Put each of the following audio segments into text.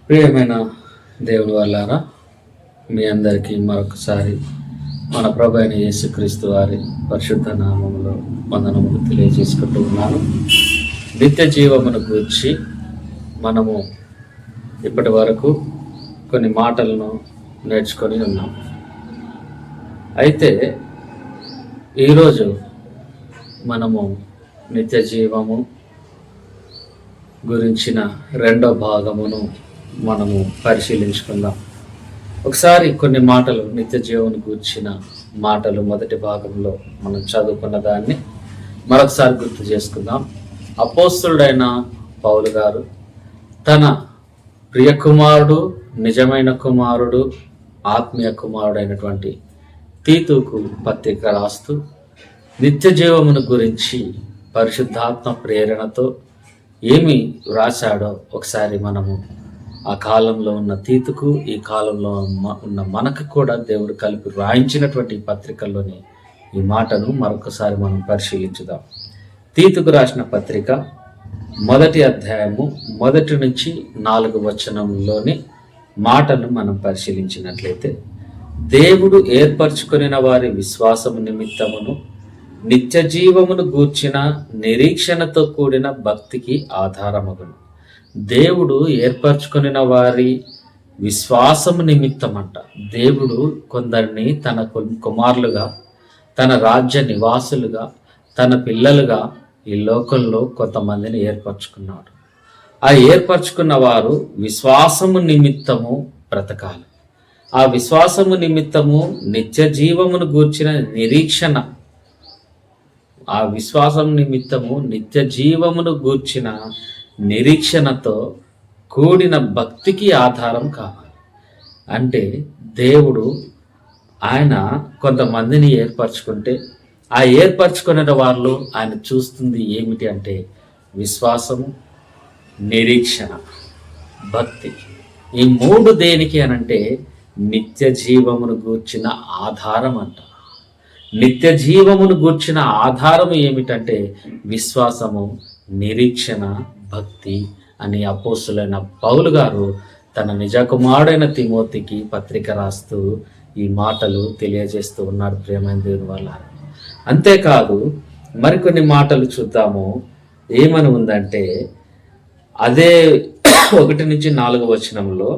ప్రియమైన దేవుని వాళ్ళారా, మీ అందరికీ మరొకసారి మన ప్రభు అయిన యేసుక్రీస్తు వారి పరిశుద్ధ నామములో వందనములు తెలియజేసుకుంటూ ఉన్నాను. నిత్య జీవమును గూర్చి మనము ఇప్పటి వరకు కొన్ని మాటలను నేర్చుకొని ఉన్నాం. అయితే ఈరోజు మనము నిత్య జీవము గురించిన రెండో భాగమును మనము పరిశీలించుకుందాం. ఒకసారి కొన్ని మాటలు నిత్య జీవను గూర్చిన మాటలు మొదటి భాగంలో మనం చదువుకున్న దాన్ని మరొకసారి గుర్తు చేసుకుందాం. అపోస్తలుడైన పౌలు గారు తన ప్రియ కుమారుడు, నిజమైన కుమారుడు, ఆత్మీయ కుమారుడైనటువంటి తీతుకు పత్రిక రాస్తూ నిత్య జీవమును గురించి పరిశుద్ధాత్మ ప్రేరణతో ఏమి వ్రాశాడో ఒకసారి మనము ఆ కాలంలో ఉన్న తీతుకు, ఈ కాలంలో ఉన్న మనకు కూడా దేవుడు కలిపి రాయించినటువంటి పత్రికల్లోని ఈ మాటను మరొకసారి మనం పరిశీలించుదాం. తీతుకు రాసిన పత్రిక మొదటి అధ్యాయము 1 నుంచి 4 వచనంలోని మాటను మనం పరిశీలించినట్లయితే, దేవుడు ఏర్పరచుకొనిన వారి విశ్వాసము నిమిత్తమును నిత్య జీవమును గూర్చిన నిరీక్షణతో కూడిన భక్తికి ఆధారమగును. దేవుడు ఏర్పరచుకొనిన వారి విశ్వాసము నిమిత్తమంట. దేవుడు కొందరిని తన కుమారులుగా, తన రాజ్య నివాసులుగా, తన పిల్లలుగా ఈ లోకంలో కొంతమందిని ఏర్పరచుకున్నాడు. ఆ ఏర్పరచుకున్న వారు విశ్వాసము నిమిత్తము బ్రతకాలి. ఆ విశ్వాసము నిమిత్తము నిత్య జీవమును గూర్చిన నిరీక్షణ, ఆ విశ్వాసం నిమిత్తము నిత్య జీవమును గూర్చిన నిరీక్షణతో కూడిన భక్తికి ఆధారం కావాలి. అంటే దేవుడు ఆయన కొంతమందిని ఏర్పరచుకుంటే ఆ ఏర్పరచుకునే వారిలో ఆయన చూస్తుంది ఏమిటి అంటే విశ్వాసము, నిరీక్షణ, భక్తి. ఈ 3 దేనికి అనంటే నిత్య జీవమును గూర్చిన ఆధారం అంట. నిత్య జీవమును గూర్చిన ఆధారం ఏమిటంటే విశ్వాసము, నిరీక్షణ, భక్తి అని అపోస్తులైన పౌలు గారు తన నిజ కుమారుడైన తిమోతికి పత్రిక రాస్తూ ఈ మాటలు తెలియజేస్తూ ఉన్నాడు. ప్రియమైన దేవుని వల్ల అంతేకాదు మరికొన్ని మాటలు చూద్దాము. ఏమని ఉందంటే, అదే 1 నుంచి 4 వచనంలో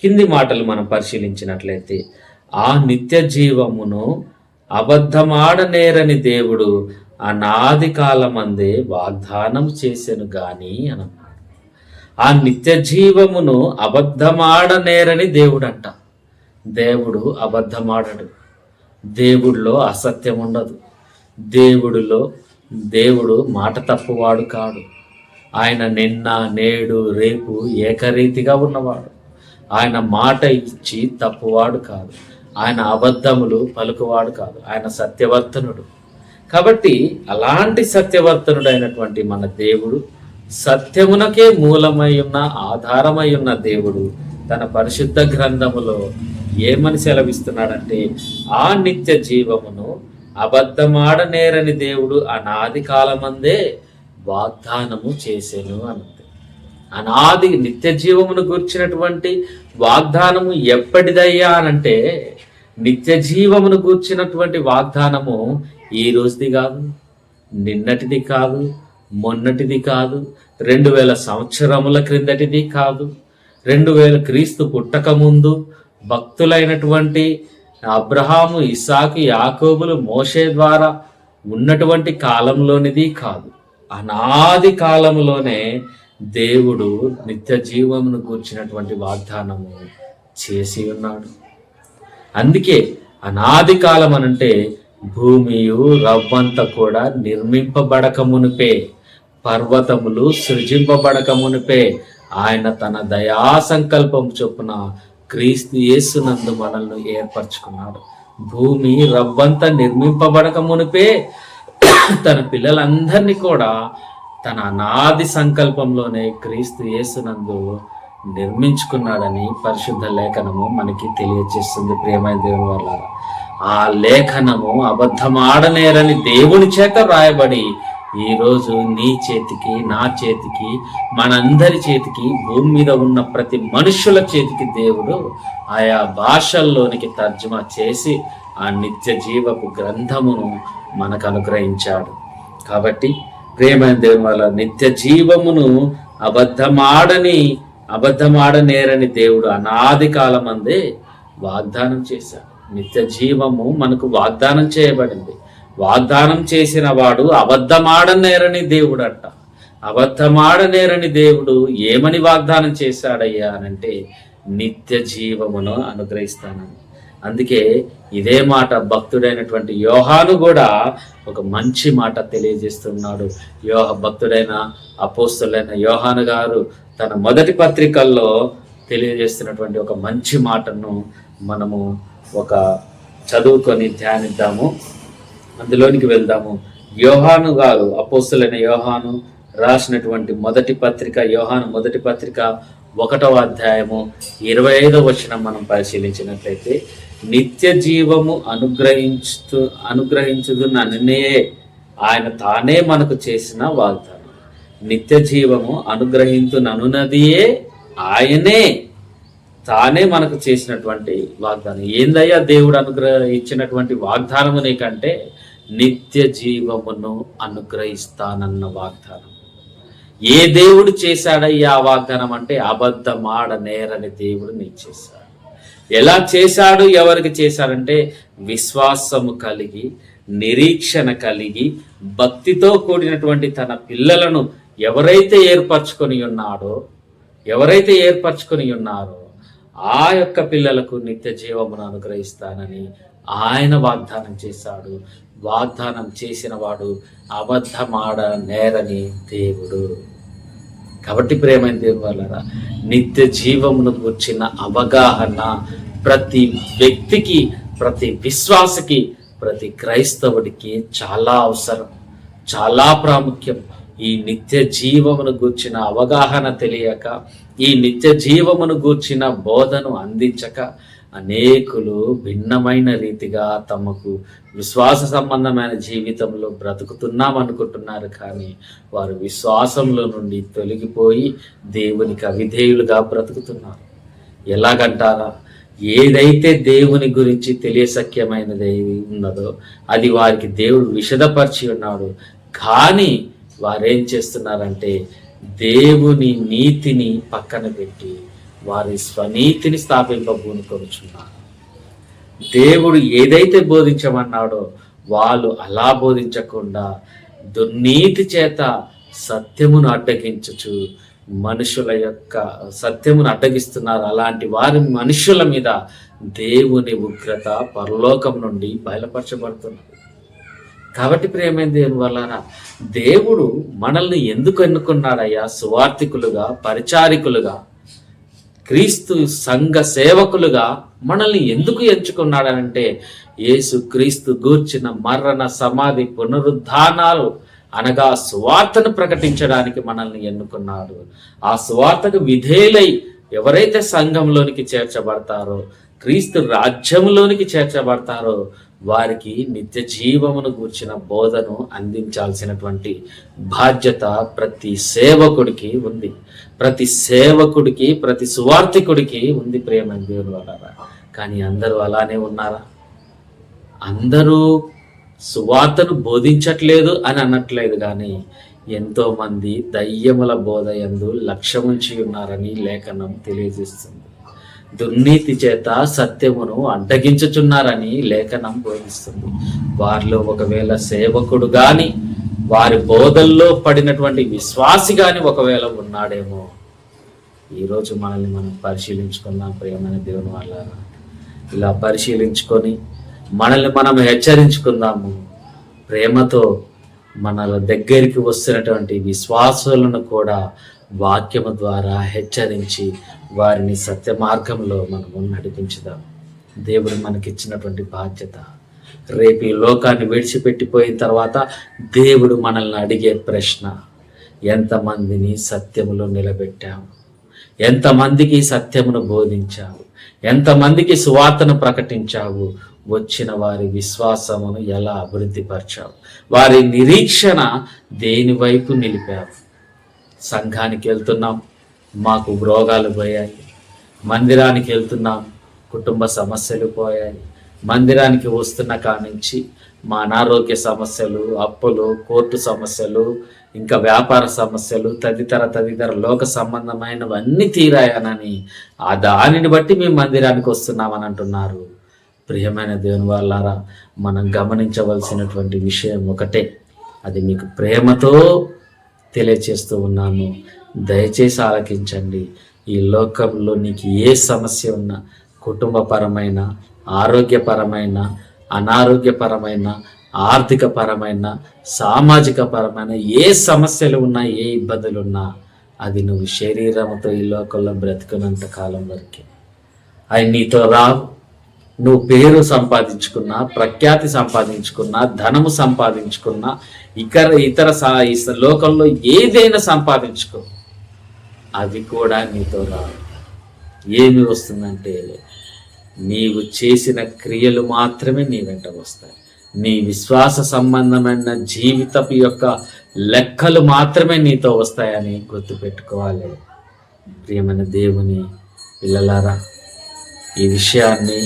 కింది మాటలు మనం పరిశీలించినట్లయితే, ఆ నిత్య జీవమును అబద్ధమాడనేరని దేవుడు అనాది కాలమందే వాగ్దానం చేసెను గాని అన్నాడు. ఆ నిత్య జీవమును అబద్ధమాడనేరని దేవుడు అంట. దేవుడు అబద్ధమాడడు. దేవుడిలో అసత్యం ఉండదు. దేవుడు మాట తప్పువాడు కాడు. ఆయన నిన్న, నేడు, రేపు ఏకరీతిగా ఉన్నవాడు. ఆయన మాట ఇచ్చి తప్పువాడు కాదు. ఆయన అబద్ధములు పలుకువాడు కాదు. ఆయన సత్యవర్తనుడు. కాబట్టి అలాంటి సత్యవర్తనుడైనటువంటి మన దేవుడు, సత్యమునకే మూలమై ఉన్న, ఆధారమై ఉన్న దేవుడు తన పరిశుద్ధ గ్రంథములో ఏమని సెలవిస్తున్నాడంటే, ఆ నిత్య జీవమును అబద్ధమాడనేరని దేవుడు అనాది కాలమందే వాగ్దానము చేసెను అన్నది. అనాది నిత్య జీవమును గూర్చినటువంటి వాగ్దానము ఎప్పటిదయ్యా అనంటే, నిత్య జీవమును గూర్చినటువంటి వాగ్దానము ఈ రోజుది కాదు, నిన్నటిది కాదు, మొన్నటిది కాదు, 2000 సంవత్సరముల క్రిందటిది కాదు, 2000 క్రీస్తు పుట్టక ముందు భక్తులైనటువంటి అబ్రహాము, ఇస్సాకు, యాకోబులు, మోషే ద్వారా ఉన్నటువంటి కాలంలోనిది కాదు. అనాది కాలంలోనే దేవుడు నిత్య జీవమును గూర్చినటువంటి వాగ్దానము చేసి ఉన్నాడు. అందుకే అనాది కాలం అనంటే భూమియు రవ్వంత కూడా నిర్మింపబడక మునిపే, పర్వతములు సృజింపబడక మునిపే ఆయన తన దయా సంకల్పం చొప్పున క్రీస్తు యేసునందు మనల్ని ఏర్పరచుకున్నాడు. భూమి రవ్వంత నిర్మింపబడక మునిపే తన పిల్లలందరినీ కూడా తన అనాది సంకల్పంలోనే క్రీస్తు యేసునందు నిర్మించుకున్నాడని పరిశుద్ధ లేఖనము మనకి తెలియజేస్తుంది. ప్రియమైన దేవుని వల్ల ఆ లేఖనము అబద్ధమాడనేరని దేవుని చేత రాయబడి ఈరోజు నీ చేతికి, నా చేతికి, మనందరి చేతికి, భూమి మీద ఉన్న ప్రతి మనుషుల చేతికి దేవుడు ఆయా భాషల్లోనికి తర్జుమా చేసి ఆ నిత్య జీవపు గ్రంథమును మనకు అనుగ్రహించాడు. కాబట్టి ప్రియమైన దేవుని వల్ల నిత్య జీవమును అబద్ధమాడనేరని దేవుడు అనాది కాలమందే వాగ్దానం చేశాడు. నిత్య జీవము మనకు వాగ్దానం చేయబడింది. వాగ్దానం చేసిన వాడు అబద్ధమాడనేరని దేవుడు అంట. అబద్ధమాడనేరని దేవుడు ఏమని వాగ్దానం చేశాడయ్యా అనంటే నిత్య జీవమును అనుగ్రహిస్తానని. అందుకే ఇదే మాట భక్తుడైనటువంటి యోహాను కూడా ఒక మంచి మాట తెలియజేస్తున్నాడు. భక్తుడైన అపోస్తలుడైన యోహాను గారు తన మొదటి పత్రికల్లో తెలియజేస్తున్నటువంటి ఒక మంచి మాటను మనము ఒక చదువుకొని ధ్యానిద్దాము, అందులోనికి వెళ్దాము. యోహాను గారు, అపోస్తలుడైన యోహాను రాసినటువంటి యోహాను మొదటి పత్రిక 1వ అధ్యాయము 25వ వచనం మనం పరిశీలించినట్లయితే, నిత్య జీవము అనుగ్రహించుదు నన్నే ఆయన తానే మనకు చేసిన వాగ్దానం. నిత్య జీవము అనుగ్రహించుననున్నదియే ఆయనే తానే మనకు చేసినటువంటి వాగ్దానం. ఏందయ్యా దేవుడు ఇచ్చినటువంటి వాగ్దానము నీకంటే నిత్య జీవమును అనుగ్రహిస్తానన్న వాగ్దానం. ఏ దేవుడు చేశాడయ్యా ఆ వాగ్దానం అంటే అబద్ధమాడనేరని దేవుడు నీకు చేశాడు. ఎలా చేశాడు, ఎవరికి చేశాడంటే విశ్వాసము కలిగి, నిరీక్షణ కలిగి, భక్తితో కూడినటువంటి తన పిల్లలను ఎవరైతే ఏర్పరచుకొని ఉన్నారో ఆ యొక్క పిల్లలకు నిత్య జీవమును అనుగ్రహిస్తానని ఆయన వాగ్దానం చేశాడు. వాగ్దానం చేసిన వాడు అబద్ధమాడ నేరని దేవుడు. కాబట్టి ప్రేమైన దేవులారా, నిత్య జీవమును గుర్చిన అవగాహన ప్రతి వ్యక్తికి, ప్రతి విశ్వాసకి, ప్రతి క్రైస్తవుడికి చాలా అవసరం, చాలా ప్రాముఖ్యం. ఈ నిత్య జీవమును గూర్చిన అవగాహన తెలియక, ఈ నిత్య జీవమును గూర్చిన బోధను అందించక అనేకులు భిన్నమైన రీతిగా తమకు విశ్వాస సంబంధమైన జీవితంలో బ్రతుకుతున్నాం అనుకుంటున్నారు. కానీ వారు విశ్వాసంలో నుండి తొలగిపోయి దేవునికి అవిధేయులుగా బ్రతుకుతున్నారు. ఎలాగంటారా? ఏదైతే దేవుని గురించి తెలియశక్యమైనది ఉన్నదో అది వారికి దేవుడు విశదపరిచి ఉన్నాడు. కానీ వారేం చేస్తున్నారంటే దేవుని నీతిని పక్కన పెట్టి వారి స్వనీతిని స్థాపింపబూనుకొనుచున్నారు. దేవుడు ఏదైతే బోధించమన్నాడో వాళ్ళు అలా బోధించకుండా దుర్నీతి చేత సత్యమును అడ్డగించుచు మనుషుల యొక్క సత్యమును అడ్డగిస్తున్నారు. అలాంటి వారి మనుషుల మీద దేవుని ఉగ్రత పరలోకం నుండి బయలుపరచబడుతున్నది. కాబట్టి ప్రియమైన దేవుని వలన దేవుడు మనల్ని ఎందుకు ఎన్నుకున్నాడయ్యా? సువార్థికులుగా, పరిచారికులుగా, క్రీస్తు సంఘ సేవకులుగా మనల్ని ఎందుకు ఎంచుకున్నాడనంటే యేసు క్రీస్తు గూర్చిన మరణ, సమాధి, పునరుద్ధానాలు అనగా సువార్తను ప్రకటించడానికి మనల్ని ఎన్నుకున్నాడు. ఆ సువార్తకు విధేయులై ఎవరైతే సంఘంలోనికి చేర్చబడతారో, క్రీస్తు రాజ్యంలోనికి చేర్చబడతారో వారికి నిత్య జీవమును గూర్చిన బోధను అందించాల్సినటువంటి బాధ్యత ప్రతి సేవకుడికి ఉంది. ప్రతి సేవకుడికి, ప్రతి సువార్థికుడికి ఉంది ప్రేమ దేవుని వల్ల. కానీ అందరూ అలానే ఉన్నారా? అందరూ సువార్తను బోధించట్లేదు అని అనట్లేదు, కానీ ఎంతో మంది దయ్యముల బోధ యందు లక్ష్యముంచి ఉన్నారని లేఖనం తెలియజేస్తుంది. దుర్నీతి చేత సత్యమును అడ్డగించుచున్నారని లేఖనం బోధిస్తుంది. వారిలో ఒకవేళ సేవకుడు గాని, వారి బోధల్లో పడినటువంటి విశ్వాసి గాని ఒకవేళ ఉన్నాడేమో. ఈరోజు మనల్ని మనం పరిశీలించుకుందాం ప్రియమైన దేవుని వల్ల. ఇలా పరిశీలించుకొని మనల్ని మనం హెచ్చరించుకుందాము. ప్రేమతో మన దగ్గరికి వస్తున్నటువంటి విశ్వాసులను కూడా వాక్యము ద్వారా హెచ్చరించి వారిని సత్య మార్గంలో మనము నడిపించుదాం. దేవుడు మనకిచ్చినటువంటి బాధ్యత. రేపు ఈ లోకాన్ని విడిచిపెట్టిపోయిన తర్వాత దేవుడు మనల్ని అడిగే ప్రశ్న, ఎంతమందిని సత్యములో నిలబెట్టావు? ఎంతమందికి సత్యమును బోధించావు? ఎంతమందికి సువార్తను ప్రకటించావు? వచ్చిన వారి విశ్వాసమును ఎలా అభివృద్ధిపరిచావు, వారి నిరీక్షణ దేని వైపు నిలిపావు. సంఘానికి వెళ్తున్నాం, మాకు రోగాలు పోయాయి. మందిరానికి వెళ్తున్నాం, కుటుంబ సమస్యలు పోయాయి. మందిరానికి వస్తున్న కానించి మా అనారోగ్య సమస్యలు, అప్పులు, కోర్టు సమస్యలు, ఇంకా వ్యాపార సమస్యలు, తదితర లోక సంబంధమైనవన్నీ తీరాయనని ఆ దానిని బట్టి మేము మందిరానికి వస్తున్నామని అంటున్నారు. ప్రియమైన దేవుని వాళ్ళారా, మనం గమనించవలసినటువంటి విషయం ఒకటే, అది మీకు ప్రేమతో తెలియచేస్తూ ఉన్నాను. దయచేసి ఆలకించండి. ఈ లోకంలో నీకు ఏ సమస్య ఉన్నా, కుటుంబపరమైన, ఆరోగ్యపరమైన, అనారోగ్యపరమైన, ఆర్థిక పరమైన, సామాజిక పరమైన ఏ సమస్యలు ఉన్నా, ఏ ఇబ్బందులు ఉన్నా, అది నువ్వు శరీరంతో ఈ లోకంలో బ్రతికినంత కాలం వరకే. అవి నీతో రావు. నువ్వు పేరు సంపాదించుకున్నా, ప్రఖ్యాతి సంపాదించుకున్నా, ధనము సంపాదించుకున్నా, ఇతర లోకంలో ఏదైనా సంపాదించుకో, అవి కూడా నీతో రావు. ఏమి వస్తుందంటే నీవు చేసిన క్రియలు మాత్రమే నీ వెంట వస్తాయి. నీ విశ్వాస సంబంధమైన జీవితపు యొక్క లెక్కలు మాత్రమే నీతో వస్తాయని గుర్తుపెట్టుకోవాలి. ప్రియమైన దేవుని పిల్లలారా, ఈ విషయాన్ని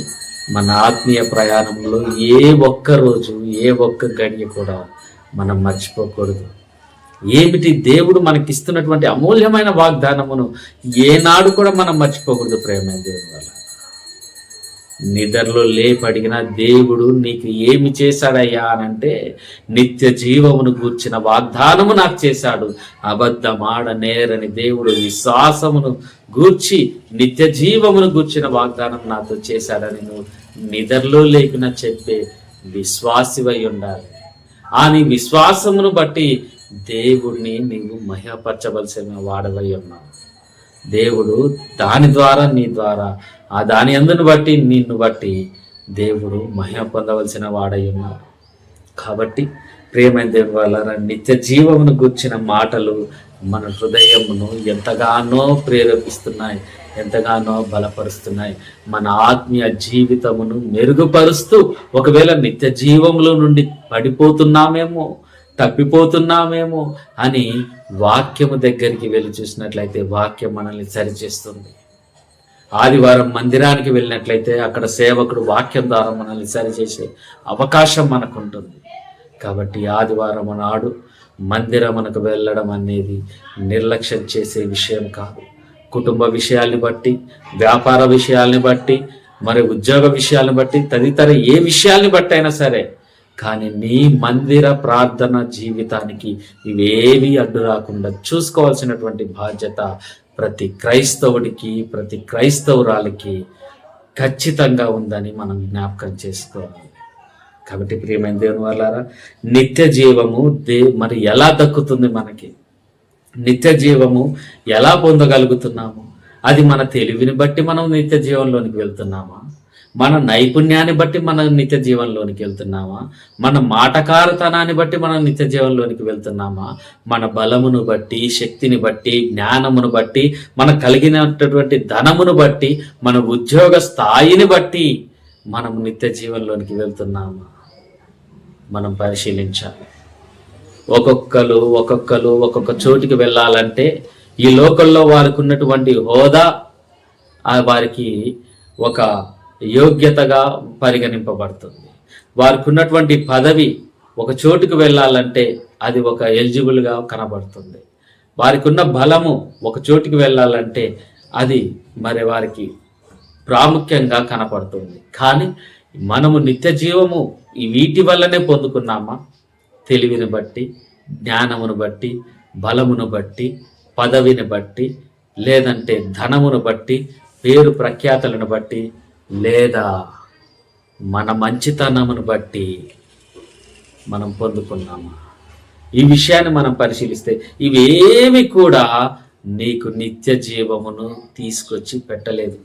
మన ఆత్మీయ ప్రయాణంలో ఏ ఒక్క రోజు, ఏ ఒక్క గడియ కూడా మనం మర్చిపోకూడదు. ఏమిటి దేవుడు మనకిస్తున్నటువంటి అమూల్యమైన వాగ్దానమును ఏనాడు కూడా మనం మర్చిపోకూడదు. ప్రియమైన దేవుని వల్ల నిద్రలో లేపడిగిన దేవుడు నీకు ఏమి చేశాడయ్యా అనంటే, నిత్య జీవమును గూర్చిన వాగ్దానము నాకు చేశాడు. అబద్ధమాడ నేరని దేవుడు విశ్వాసమును గూర్చి నిత్య జీవమును గూర్చిన వాగ్దానం నాతో చేశాడని నువ్వు నిద్రలో లేపిన చెప్పే విశ్వాసివై ఉండాలి. ఆ నీ విశ్వాసమును బట్టి దేవుడిని నీవు మహిమపరచవలసిన వాడవై ఉన్నావు. దేవుడు దాని ద్వారా, నీ ద్వారా, ఆ దాని అందును బట్టి, నిన్ను బట్టి దేవుడు మహిమ పొందవలసిన వాడై ఉన్నాడు. కాబట్టి ప్రియమైన దేవుని వల్ల నిత్య జీవమును గూర్చిన మాటలు మన హృదయమును ఎంతగానో ప్రేరేపిస్తున్నాయి, ఎంతగానో బలపరుస్తున్నాయి. మన ఆత్మీయ జీవితమును మెరుగుపరుస్తూ, ఒకవేళ నిత్య జీవములో నుండి పడిపోతున్నామేమో, తప్పిపోతున్నామేమో అని వాక్యము దగ్గరికి వెళ్ళి చూసినట్లయితే వాక్యం మనల్ని సరిచేస్తుంది. ఆదివారం మందిరానికి వెళ్ళినట్లయితే అక్కడ సేవకుడు వాక్యం ద్వారా మనల్ని సరిచేసే అవకాశం మనకు ఉంటుంది. కాబట్టి ఆదివారం నాడు మందిరమునకు వెళ్ళడం అనేది నిర్లక్ష్యం చేసే విషయం కాదు. కుటుంబ విషయాల్ని బట్టి, వ్యాపార విషయాల్ని బట్టి, మరి ఉద్యోగ విషయాలను బట్టి, తదితర ఏ విషయాల్ని బట్టి అయినా సరే, కానీ నీ మందిర ప్రార్థన జీవితానికి ఇవేవి అడ్డు రాకుండా చూసుకోవాల్సినటువంటి బాధ్యత ప్రతి క్రైస్తవుడికి, ప్రతి క్రైస్తవురాలికి ఖచ్చితంగా ఉందని మనం జ్ఞాపకం చేసుకోవాలి. కాబట్టి ప్రియమైన దేవుని వాళ్ళారా, నిత్య జీవము మరి ఎలా దక్కుతుంది మనకి? నిత్య జీవము ఎలా పొందగలుగుతున్నాము? అది మన తెలివిని బట్టి మనం నిత్య జీవంలోనికి వెళ్తున్నామా? మన నైపుణ్యాన్ని బట్టి మనం నిత్య జీవంలోనికి వెళ్తున్నామా? మన మాటకారతనాన్ని బట్టి మనం నిత్య జీవంలోనికి వెళ్తున్నామా? మన బలమును బట్టి, శక్తిని బట్టి, జ్ఞానమును బట్టి, మన కలిగినటువంటి ధనమును బట్టి, మన ఉద్యోగ స్థాయిని బట్టి మనం నిత్య జీవంలోనికి వెళ్తున్నామా? మనం పరిశీలించాలి. ఒక్కొక్కరు ఒక్కొక్క చోటికి వెళ్ళాలంటే ఈ లోకల్లో వారికి ఉన్నటువంటి హోదా వారికి ఒక యోగ్యతగా పరిగణింపబడుతుంది. వారికి ఉన్నటువంటి పదవి ఒక చోటుకు వెళ్ళాలంటే అది ఒక ఎలిజిబుల్గా కనబడుతుంది. వారికి ఉన్న బలము ఒక చోటుకి వెళ్ళాలంటే అది మరి వారికి ప్రాముఖ్యంగా కనపడుతుంది. కానీ మనము నిత్య జీవము ఈ వీటి వల్లనే పొందుకున్నామా? తెలివిని బట్టి, జ్ఞానమును బట్టి, బలమును బట్టి, పదవిని బట్టి, లేదంటే ధనమును బట్టి, పేరు ప్రఖ్యాతులను బట్టి, లేదా మన మంచితనమును బట్టి మనం పొందుకున్నామా? ఈ విషయాన్ని మనం పరిశీలిస్తే ఇవేమి కూడా నీకు నిత్య జీవమును తీసుకొచ్చి పెట్టలేదు.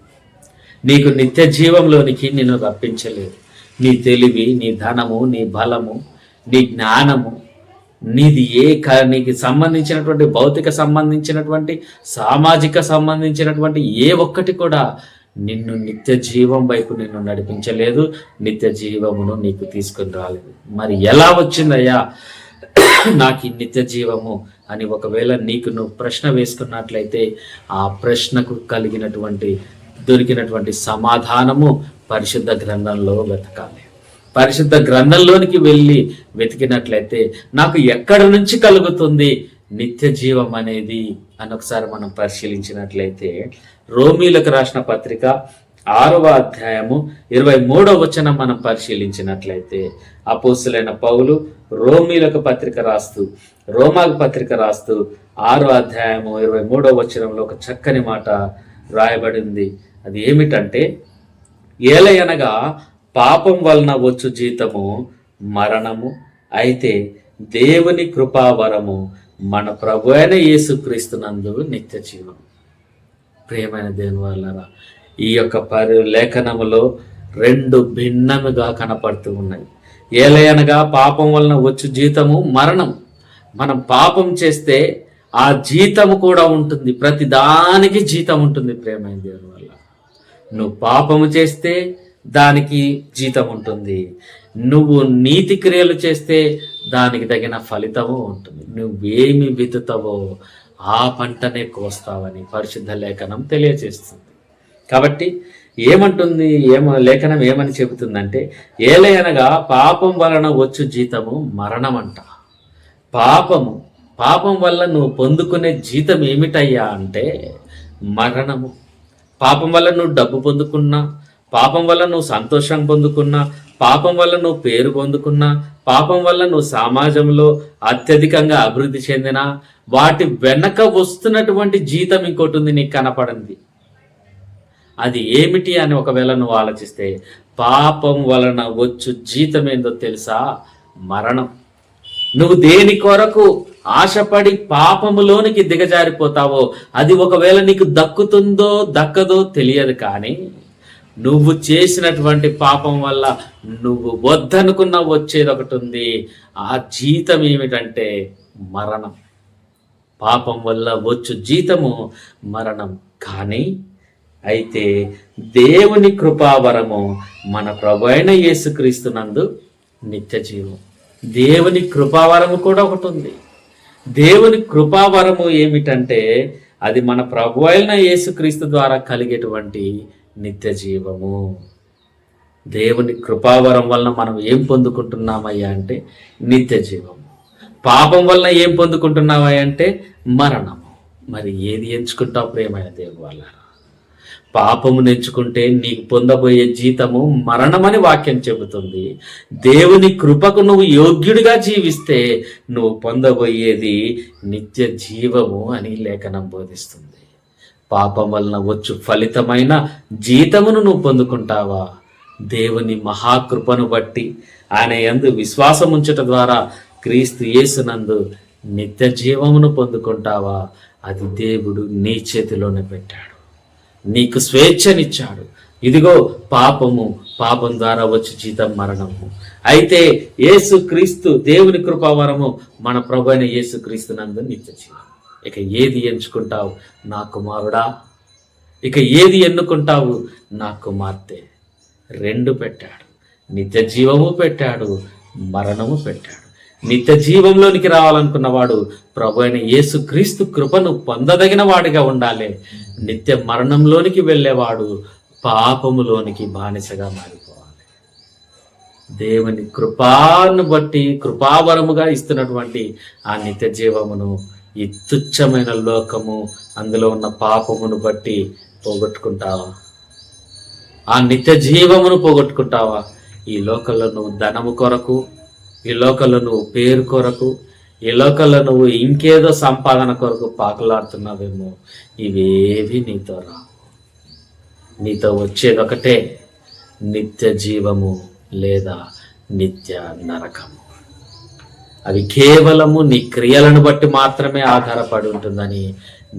నీకు నిత్య జీవంలోనికి నిన్ను రప్పించలేదు. నీ తెలివి, నీ ధనము, నీ బలము, నీ జ్ఞానము, నీది నీకు సంబంధించినటువంటి భౌతిక సంబంధించినటువంటి, సామాజిక సంబంధించినటువంటి ఏ ఒక్కటి కూడా నిన్ను నిత్య జీవం వైపు నిన్ను నడిపించలేదు, నిత్య జీవమును నీకు తీసుకుని రాలేదు. మరి ఎలా వచ్చిందయ్యా నాకు ఈ నిత్య జీవము అని ఒకవేళ నీకు నువ్వు ప్రశ్న వేసుకున్నట్లయితే ఆ ప్రశ్నకు దొరికినటువంటి సమాధానము పరిశుద్ధ గ్రంథంలో వెతకాలి. పరిశుద్ధ గ్రంథంలోనికి వెళ్ళి వెతికినట్లయితే నాకు ఎక్కడి నుంచి కలుగుతుంది నిత్య జీవం అనేది అని ఒకసారి మనం పరిశీలించినట్లయితే, రోమీలకు రాసిన పత్రిక 6వ అధ్యాయము 23వ వచనం మనం పరిశీలించినట్లయితే, అపోస్తులైన పౌలు రోమాకు పత్రిక రాస్తూ 6వ అధ్యాయము 23వ వచనంలో ఒక చక్కని మాట రాయబడింది. అది ఏమిటంటే, ఏలయనగా పాపం వలన వచ్చు జీతము మరణము, అయితే దేవుని కృపావరము మన ప్రభు అయిన యేసుక్రీస్తునందు నిత్య జీవం. ప్రియమైన దేవుని వాళ్ళరా, ఈ యొక్క లేఖనములో రెండు భిన్నముగా కనపడుతూ ఉన్నాయి. ఏలయనగా పాపం వలన వచ్చు జీతము మరణం. మనం పాపం చేస్తే ఆ జీతము కూడా ఉంటుంది, ప్రతి దానికి జీతం ఉంటుంది. ప్రియమైన దేవుని వల్ల నువ్వు పాపము చేస్తే దానికి జీతం ఉంటుంది, నువ్వు నీతి క్రియలు చేస్తే దానికి తగిన ఫలితము ఉంటుంది. నువ్వేమి విత్తుతావో ఆ పంటనే కోస్తావని పరిశుద్ధ లేఖనం తెలియజేస్తుంది. కాబట్టి ఏమంటుంది, లేఖనం ఏమని చెబుతుందంటే, ఏలయనగా పాపం వలన వచ్చు జీతము మరణం అంట. పాపం వల్ల నువ్వు పొందుకునే జీతం ఏమిటయ్యా అంటే మరణము. పాపం వల్ల నువ్వు డబ్బు పొందుకున్నా, పాపం వల్ల నువ్వు సంతోషం పొందుకున్నా, పాపం వల్ల నువ్వు పేరు పొందుకున్నా, పాపం వల్ల నువ్వు సమాజంలో అత్యధికంగా అభివృద్ధి చెందినా, వాటి వెనక వస్తున్నటువంటి జీతం ఇంకోటి ఉంది, నీకు కనపడింది. అది ఏమిటి అని ఒకవేళ నువ్వు ఆలోచిస్తే, పాపం వలన వచ్చు జీతం ఏందో తెలుసా? మరణం. నువ్వు దేని కొరకు ఆశపడి పాపములోనికి దిగజారిపోతావో అది ఒకవేళ నీకు దక్కుతుందో దక్కదో తెలియదు, కానీ నువ్వు చేసినటువంటి పాపం వల్ల నువ్వు వద్దనుకున్న వచ్చేది ఒకటి ఉంది. ఆ జీతం ఏమిటంటే మరణం. పాపం వల్ల వచ్చు జీతము మరణం. కానీ అయితే దేవుని కృపావరము మన ప్రభు అయిన యేసుక్రీస్తునందు నిత్య జీవం. దేవుని కృపావరము కూడా ఒకటి ఉంది. దేవుని కృపావరము ఏమిటంటే అది మన ప్రభు అయిన యేసుక్రీస్తు ద్వారా కలిగేటువంటి నిత్య జీవము. దేవుని కృపావరం వలన మనం ఏం పొందుకుంటున్నామయ్యా అంటే నిత్య జీవము. పాపం వలన ఏం పొందుకుంటున్నామయ్యా అంటే మరణము. మరి ఏది ఎంచుకుంటావు ప్రియమైన దేవుని వాళ్ళారా? పాపము ఎంచుకుంటే నీకు పొందబోయే జీతము మరణమని వాక్యం చెబుతుంది. దేవుని కృపకు నువ్వు యోగ్యుడిగా జీవిస్తే నువ్వు పొందబోయేది నిత్య జీవము అని లేఖనం బోధిస్తుంది. పాపం వలన వచ్చు ఫలితమైన జీతమును నువ్వు పొందుకుంటావా? దేవుని మహాకృపను బట్టి ఆయన యందు విశ్వాసం ఉంచట ద్వారా క్రీస్తు యేసునందు నిత్య జీవమును పొందుకుంటావా? అది దేవుడు నీ చేతిలోనే పెట్టాడు, నీకు స్వేచ్ఛనిచ్చాడు. ఇదిగో పాపం ద్వారా వచ్చి జీతం మరణము. అయితే యేసుక్రీస్తు దేవుని కృపావరము మన ప్రభువైన యేసుక్రీస్తునందు నిత్య జీవం. ఇక ఏది ఎంచుకుంటావు నా కుమారుడా? ఇక ఏది ఎన్నుకుంటావు నా కుమార్తె? రెండు పెట్టాడు, నిత్య జీవము పెట్టాడు, మరణము పెట్టాడు. నిత్య జీవంలోనికి రావాలనుకున్నవాడు ప్రభు అయిన యేసుక్రీస్తు కృపను పొందదగిన వాడిగా ఉండాలి. నిత్య మరణంలోనికి వెళ్ళేవాడు పాపములోనికి బానిసగా మారిపోవాలి. దేవుని కృపాను బట్టి కృపావరముగా ఇస్తున్నటువంటి ఆ నిత్య జీవమును ఈ తుచ్చమైన లోకము అందులో ఉన్న పాపమును బట్టి పోగొట్టుకుంటావా? ఆ నిత్య జీవమును పోగొట్టుకుంటావా? ఈ లోకంలో నువ్వు ధనము కొరకు, ఈ లోకంలో నువ్వు పేరు కొరకు, ఈ లోకంలో నువ్వు ఇంకేదో సంపాదన కొరకు పాకులాడుతున్నావేమో. ఇవేవి నీతో రావు. నీతో వచ్చేదొకటే, నిత్య జీవము లేదా నిత్య నరకము. అవి కేవలము నీ క్రియలను బట్టి మాత్రమే ఆధారపడి ఉంటుందని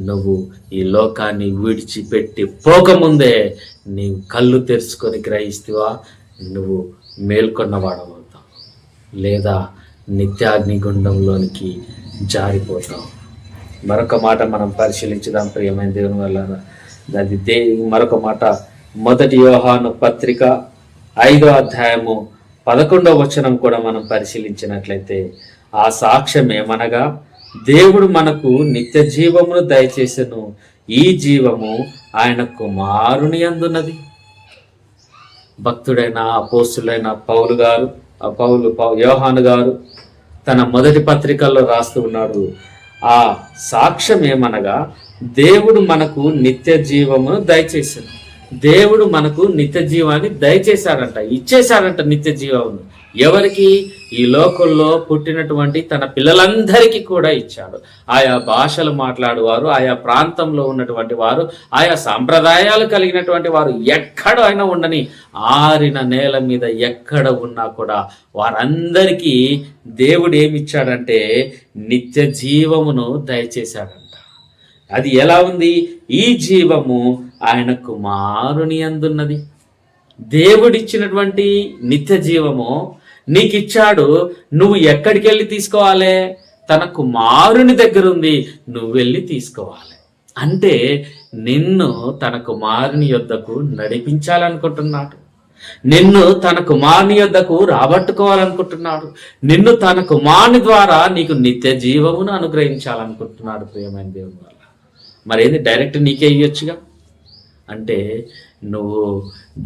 నువ్వు ఈ లోకాన్ని విడిచిపెట్టి పోకముందే నీవు కళ్ళు తెరుచుకొని గ్రహిస్తావా, నువ్వు మేల్కొన్నవాడవుతావు లేదా నిత్యాగ్నిగుండంలోనికి జారిపోతావు. మరొక మాట మనం పరిశీలించుదాం ప్రియమైన దేవుని వల్ల. అది మరొక మాట మొదటి యోహాను పత్రిక 5వ అధ్యాయము 11వ వచనం కూడా మనం పరిశీలించినట్లయితే ఆ సాక్ష్యం ఏమనగా, దేవుడు మనకు నిత్య జీవమును దయచేసెను, ఈ జీవము ఆయన కుమారుని యందున్నది. భక్తుడైన అపోస్తులైన యోహాను గారు తన మొదటి పత్రికల్లో రాస్తూ ఉన్నాడు. ఆ సాక్ష్యం ఏమనగా, దేవుడు మనకు నిత్య జీవమును దయచేశాడు. దేవుడు మనకు నిత్య జీవాన్ని దయచేశాడంట, ఇచ్చేశాడంట నిత్య జీవమును. ఎవరికి? ఈ లోకంలో పుట్టినటువంటి తన పిల్లలందరికీ కూడా ఇచ్చాడు. ఆయా భాషలు మాట్లాడువారు, ఆయా ప్రాంతంలో ఉన్నటువంటి వారు, ఆయా సాంప్రదాయాలు కలిగినటువంటి వారు ఎక్కడ అయినా ఉండని, ఆరిన నేల మీద ఎక్కడ ఉన్నా కూడా వారందరికీ దేవుడు ఏమిచ్చాడంటే నిత్య జీవమును దయచేశాడంట. అది ఎలా ఉంది? ఈ జీవము ఆయన కుమారుని యందున్నది. దేవుడిచ్చినటువంటి నిత్య జీవము నీకిచ్చాడు. నువ్వు ఎక్కడికి వెళ్ళి తీసుకోవాలి? తన కుమారుని దగ్గర ఉంది, నువ్వు వెళ్ళి తీసుకోవాలి. అంటే నిన్ను తన కుమారుని యొద్దకు నడిపించాలనుకుంటున్నాడు. నిన్ను తన కుమారుని యొద్దకు రాబట్టుకోవాలనుకుంటున్నాడు. నిన్ను తన కుమారుని ద్వారా నీకు నిత్య జీవమును అనుగ్రహించాలనుకుంటున్నాడు. ప్రియమైన దేవుని వల్ల మరేంది డైరెక్ట్ నీకే ఇవ్వచ్చుగా. అంటే నువ్వు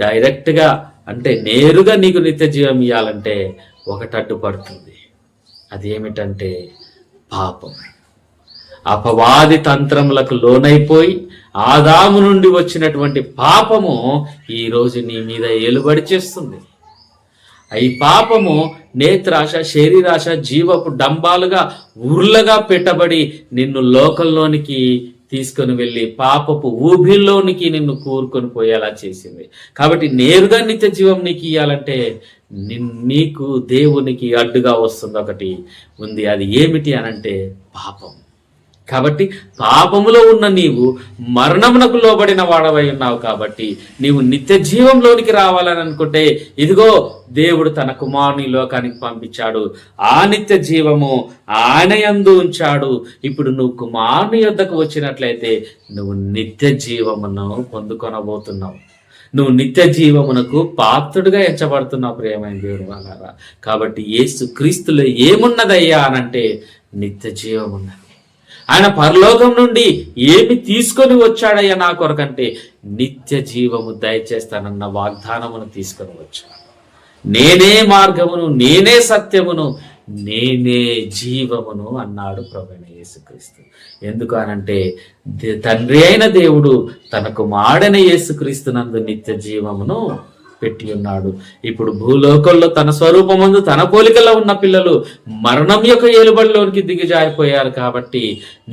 డైరెక్ట్గా అంటే నేరుగా నీకు నిత్య జీవం ఇవ్వాలంటే ఒకటి అడ్డుపడుతుంది. అదేమిటంటే పాపం. అపవాది తంత్రములకు లోనైపోయి ఆదాము నుండి వచ్చినటువంటి పాపము ఈరోజు నీ మీద ఏలుబడి చేస్తుంది. ఈ పాపము నేత్రాశ, శరీరాశ, జీవపు డంబాలుగా ఉర్లగా పెట్టబడి నిన్ను లోకంలోనికి తీసుకొని వెళ్ళి పాపపు ఊబిలోనికి నిన్ను కూరుకొని పోయేలా చేసింది. కాబట్టి నేరుగా నిత్య జీవం నీకు ఇవ్వాలంటే నీకు దేవునికి అడ్డుగా వస్తుంది ఒకటి ఉంది. అది ఏమిటి అనంటే పాపం. కాబట్టి పాపములో ఉన్న నీవు మరణమునకు లోబడిన వాడవై ఉన్నావు. కాబట్టి నీవు నిత్య జీవంలోనికి రావాలని అనుకుంటే ఇదిగో దేవుడు తన కుమారుని లోకానికి పంపించాడు. ఆ నిత్య జీవము ఆయన యందు ఉంచాడు. ఇప్పుడు నువ్వు కుమారుని యొద్దకు వచ్చినట్లయితే నువ్వు నిత్య జీవమును పొందుకొనబోతున్నావు. నువ్వు నిత్య జీవమునకు పాత్రుడిగా ఎంచబడుతున్నావు. ప్రియమైన దేవుని వాళ్ళారా, కాబట్టి యేసు క్రీస్తులో ఏమున్నదయ్యా అనంటే నిత్య జీవం ఉన్నది. ఆయన పరలోకం నుండి ఏమి తీసుకొని వచ్చాడయ్యా నా కొరకంటే నిత్య జీవము దయచేస్తానన్న వాగ్దానమును తీసుకొని వచ్చాడు. నేనే మార్గమును, నేనే సత్యమును, నేనే జీవమును అన్నాడు ప్రభువైన యేసుక్రీస్తు. ఎందుకు అనంటే తండ్రి అయిన దేవుడు తన కుమారుడైన యేసుక్రీస్తునందు నిత్య జీవమును పెట్టి ఉన్నాడు. ఇప్పుడు భూలోకంలో తన స్వరూపమందు తన పోలికలో ఉన్న పిల్లలు మరణం యొక్క ఏలుబడిలోనికి దిగజారిపోయారు. కాబట్టి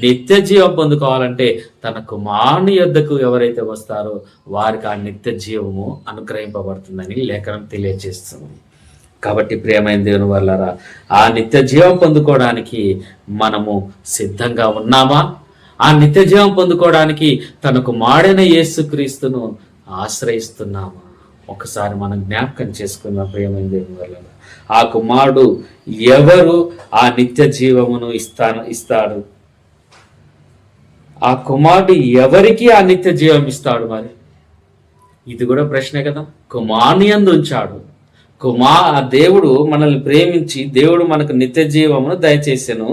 నిత్య జీవం పొందుకోవాలంటే తన కుమారుని యొద్దకు ఎవరైతే వస్తారో వారికి ఆ నిత్య జీవము అనుగ్రహింపబడుతుందని లేఖనం తెలియజేస్తుంది. కాబట్టి ప్రియమైన దేవుని వల్లరా, ఆ నిత్య జీవం పొందుకోవడానికి మనము సిద్ధంగా ఉన్నామా? ఆ నిత్య జీవం పొందుకోవడానికి తన కుమారుడైన యేసుక్రీస్తును ఆశ్రయిస్తున్నామా? ఒకసారి మనం జ్ఞాపకం చేసుకున్న ప్రియమైన దేవుని వల్ల ఆ కుమారుడు ఎవరు ఆ నిత్య జీవమును ఇస్తాడు? ఆ కుమారుడు ఎవరికి ఆ నిత్య జీవం ఇస్తాడు? మరి ఇది కూడా ప్రశ్నే కదా. కుమారుని యందు ఉంచాడు. దేవుడు మనల్ని ప్రేమించి దేవుడు మనకు నిత్య జీవమును దయచేసెను,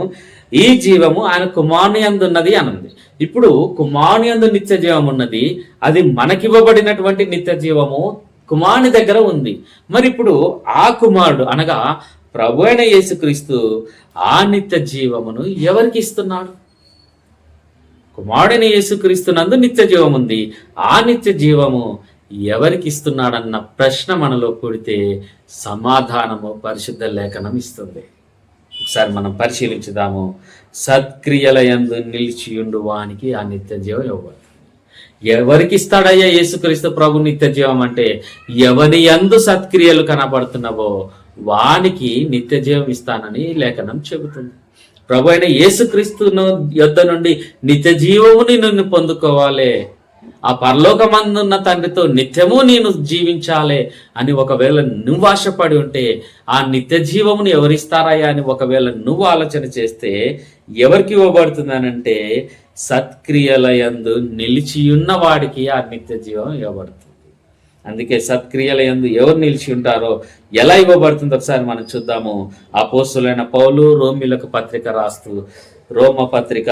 ఈ జీవము ఆయన కుమారుని యందు ఉన్నది అన్నది. ఇప్పుడు కుమారుని యందు నిత్య జీవం ఉన్నది, అది మనకివ్వబడినటువంటి నిత్య జీవము కుమారుని దగ్గర ఉంది. మరి ఇప్పుడు ఆ కుమారుడు అనగా ప్రభు అయిన యేసుక్రీస్తు ఆ నిత్య జీవమును ఎవరికి ఇస్తున్నాడు? కుమారుడైన యేసుక్రీస్తునందు నిత్య జీవం ఉంది. ఆ నిత్య జీవము ఎవరికి ఇస్తున్నాడన్న ప్రశ్న మనలో పుడితే సమాధానము పరిశుద్ధ లేఖనం ఇస్తుంది. ఒకసారి మనం పరిశీలించుదాము. సత్క్రియల యందు నిలిచియుండు వానికి ఆ నిత్య జీవం ఇవ్వబడుతుంది. ఎవరికి ఇస్తాడయ్యా యేసుక్రీస్తు ప్రభు నిత్య జీవం అంటే ఎవరి యందు సత్క్రియలు కనబడుతున్నావో వానికి నిత్య జీవం ఇస్తానని లేఖనం చెబుతుంది. ప్రభు అయిన యేసుక్రీస్తును యొద్ద నుండి నిత్య జీవముని నిన్ను పొందుకోవాలి, ఆ పరలోకమందున్న తండ్రితో నిత్యము నేను జీవించాలి అని ఒకవేళ నువ్వు ఆశపడి ఉంటే ఆ నిత్య జీవమును ఎవరిస్తారయ్యా అని ఒకవేళ నువ్వు ఆలోచన చేస్తే ఎవరికి ఇవ్వబడుతుందనంటే సత్క్రియల యందు నిలిచియున్న వాడికి ఆ నిత్య జీవం ఇవ్వబడుతుంది. అందుకే సత్క్రియల యందు ఎవరు నిలిచి ఉంటారో ఎలా ఇవ్వబడుతుందో ఒకసారి మనం చూద్దాము. అపోస్తులైన పౌలు రోమీయులకు పత్రిక రాస్తూ రోమ పత్రిక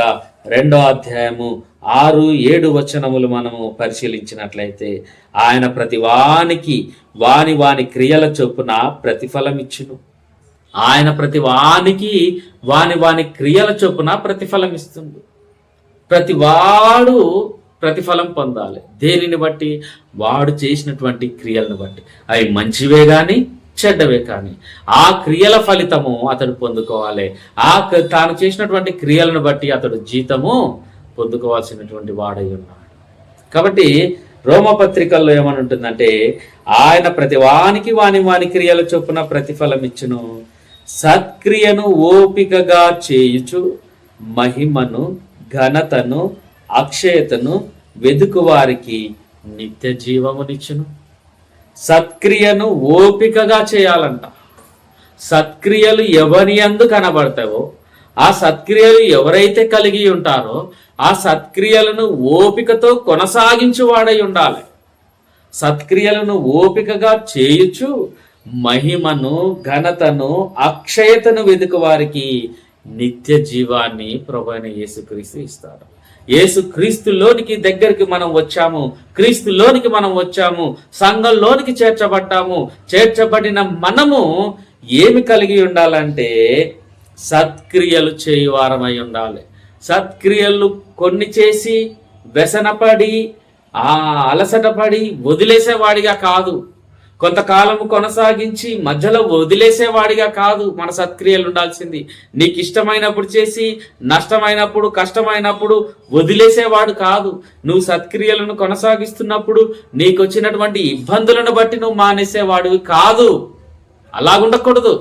2వ అధ్యాయము 6-7 వచనములు మనము పరిశీలించినట్లయితే, ఆయన ప్రతి వానికి వాని క్రియల చొప్పున ప్రతిఫలం ఇచ్చును. ఆయన ప్రతి వానికి వాని క్రియల చొప్పున ప్రతిఫలం ఇస్తుంది. ప్రతి వాడు ప్రతిఫలం పొందాలి. దేనిని బట్టి? వాడు చేసినటువంటి క్రియలను బట్టి. అవి మంచివే కానీ చెడ్డవే కానీ ఆ క్రియల ఫలితము అతడు పొందుకోవాలి. తాను చేసినటువంటి క్రియలను బట్టి అతడు జీతము పొందుకోవాల్సినటువంటి వాడై ఉన్నాడు. కాబట్టి రోమపత్రికల్లో ఏమని ఉంటుందంటే, ఆయన ప్రతి వానికి వాని క్రియల చొప్పున ప్రతిఫలం ఇచ్చును. సత్క్రియను ఓపికగా చేయుచు మహిమను, ఘనతను, అక్షయతను వెదుకు వారికి నిత్య జీవమునిచ్చును. సత్క్రియను ఓపికగా చేయాలంట. సత్క్రియలు ఎవరి యందు కనబడతావో, ఆ సత్క్రియలు ఎవరైతే కలిగి ఉంటారో ఆ సత్క్రియలను ఓపికతో కొనసాగించువాడై ఉండాలి. సత్క్రియలను ఓపికగా చేయుచు మహిమను, ఘనతను, అక్షయతను వెదుకు వారికి నిత్య జీవాన్ని ప్రభువైన యేసుక్రీస్తు ఇస్తాడు. యేసుక్రీస్తులోనికి దగ్గరికి మనం వచ్చాము, క్రీస్తులోనికి మనం వచ్చాము, సంఘంలోనికి చేర్చబడ్డాము. చేర్చబడిన మనము ఏమి కలిగి ఉండాలంటే సత్క్రియలు చేయువారమై ఉండాలి. సత్క్రియలు కొన్ని చేసి వ్యసనపడి అలసటపడి వదిలేసేవాడిగా కాదు, కొంతకాలము కొనసాగించి మధ్యలో వదిలేసేవాడిగా కాదు మన సత్క్రియలు ఉండాల్సింది. నీకు ఇష్టమైనప్పుడు చేసి నష్టమైనప్పుడు కష్టమైనప్పుడు వదిలేసేవాడు కాదు. నువ్వు సత్క్రియలను కొనసాగిస్తున్నప్పుడు నీకు వచ్చినటువంటి ఇబ్బందులను బట్టి నువ్వు మానేసేవాడివి కాదు. అలాగుండకూడదు.